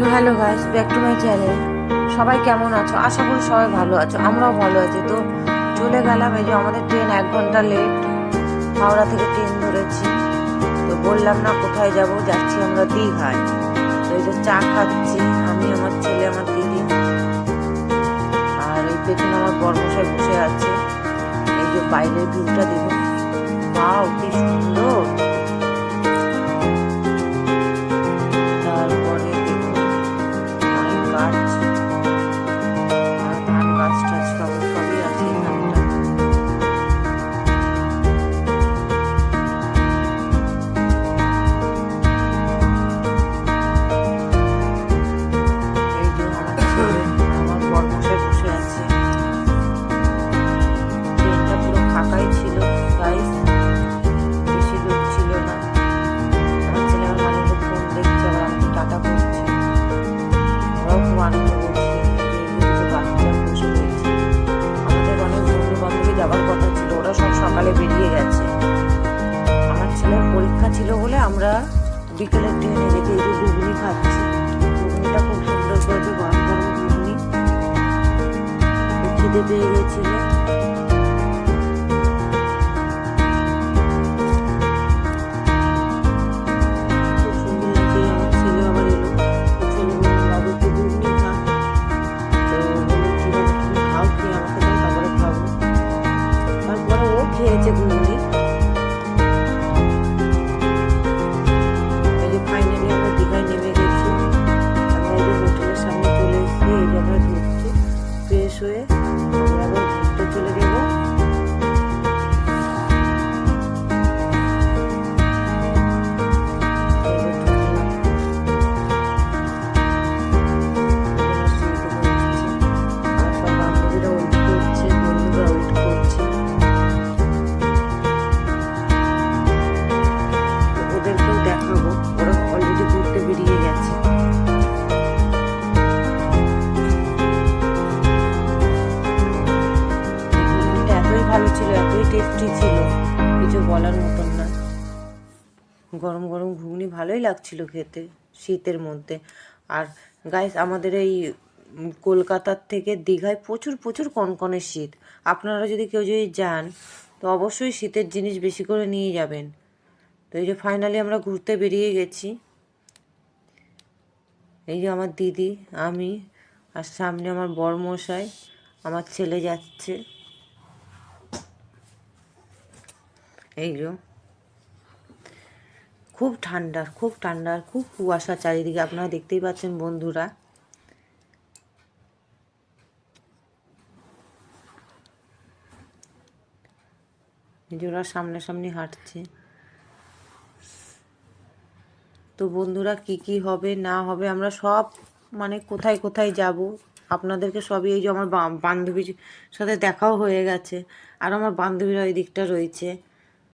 তো hello guys, back to my channel. সবাই কেমন আছো? আশা করি সবাই ভালো আছো, আমরাও ভালো আছি। তো চলে গেলাম, এই যে আমাদের ট্রেন 1 ঘন্টা লেট। হাওড়া থেকে ট্রেন ধরেছি। তো বললাম না কোথায় যাব, যাচ্ছি আমরা দীঘায়। তো এই যে চা খাচ্ছি আমি, আমার ছেলে, আমার দিদি, আর এই পেছনে আমার বড়মশাই বসে আছে। এই যে বাইরের ভিউটা দেখুন, ওয়াও কি সুন্দর। তারপরে দেখুন অনেক গাছ, আর ধান গাছ টাছ সবই আছে এখানটা। এই যে আমার ছেলে, আমার বড়মশাই বসে আছে। ট্রেনটা পুরো ফাঁকাই ছিল গাইস, বেশি লোক ছিল না। আমার ছেলে আমার মাঝে মধ্যে ফোন দেখছে, আবার আমাকে টাটা করছে। ওরাও খুব আনন্দ করছে। এই যে দুটো বাচ্চা বসে রয়েছে। আমাদের অনেক বন্ধু বান্ধবী যাবার কথা ছিল, ওরা সব সকালে বেরিয়ে গেছে। আমার ছেলের পরীক্ষা ছিল বলে আমরা বিকেলের ট্রেনে গেছি। এই যে ঘুগনি খাচ্ছি, ঘুগনিটা খুব সুন্দর করেছে, গরম গরম ঘুগনি। খিদে পেয়ে গেছিল। খুব সুন্দর লাগছিল। আমার ছেলে আবার এলো, তো ছেলে বলল বাবু একটু ঘুগনি খা। তো বললো ঠিক আছে তুমি খাও, খেয়ে আমাকে দাও, তারপরে খাবো। তারপরে ও খেয়েছে ঘুগনি। এই যে ফাইনালি আমরা দীঘায় নেমে গেছি। আমরা এই যে হোটেলের সামনে চলে এসেছি। এই যে আমরা ঢুকছি, ফ্রেশ হয়ে আমরা আবার ঘুরতে চলে যাবো। এই যে ঢুকলাম, এবার সিটে বসছি। আমার সব বান্ধবীরা ওয়েট করছে, বন্ধুরা ওয়েট করছে। তো ওদেরকেও দেখাবো, ওরা অলরেডি ঘুরতে বেরিয়ে গেছে। ঘুগনিটা এতই ভালো ছিল, এতই টেস্টি ছিল, কিছু বলার মতন না। গরম গরম ঘুগনি ভালোই লাগছিল খেতে শীতের মধ্যে। আর গাইস, আমাদের এই কলকাতার থেকে দীঘায় প্রচুর প্রচুর কনকনে শীত। আপনারা যদি কেউ যদি যান, তো অবশ্যই শীতের জিনিস বেশি করে নিয়ে যাবেন। তো এই যে ফাইনালি আমরা ঘুরতে বেরিয়ে গেছি। এই যে আমার দিদি, আমি, আর সামনে আমার বড়মশাই, আমার ছেলে যাচ্ছে। এই যে খুব ঠান্ডা, খুব ঠান্ডা, আর খুব কুয়াশা চারিদিকে, আপনারা দেখতেই পাচ্ছেন বন্ধুরা। এই যে ওরা সামনাসামনি হাঁটছে। তো বন্ধুরা কি কি হবে না হবে আমরা সব, মানে কোথায় কোথায় যাব আপনাদেরকে সবই, এই যে আমার বান্ধবীর সাথে দেখাও হয়ে গেছে, আর আমার বান্ধবীরা ওই দিকটা রয়েছে।